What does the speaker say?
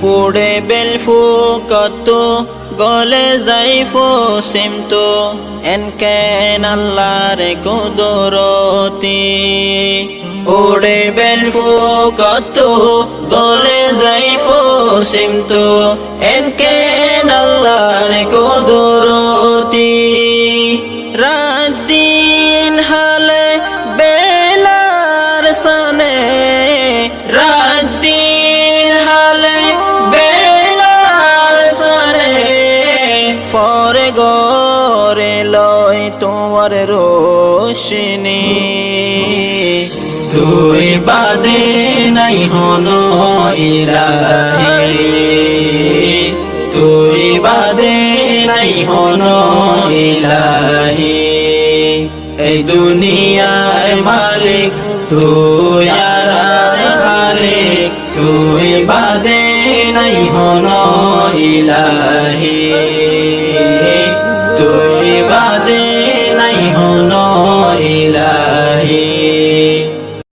পুড়ে বেলফু কত গলে যাইফো সিমতো এনকেন আল্লাহর কুদরতি উড়ে বেলফু কত গলে যাইফো সিমতো এনকেন আল্লাহর কুদরতি রাত দিন হালে বেলার সানে রাত দিন হালে বেলার সানে ফরে গরে লয় তোমার রোশনি তুই বাদে নাই হনো ইলাহি তুই বাদে নাই হনো ইলাহি এই দুনিয়ার মালিক তুই আর খালিক তুই বাদে নাই হনো ইলাহি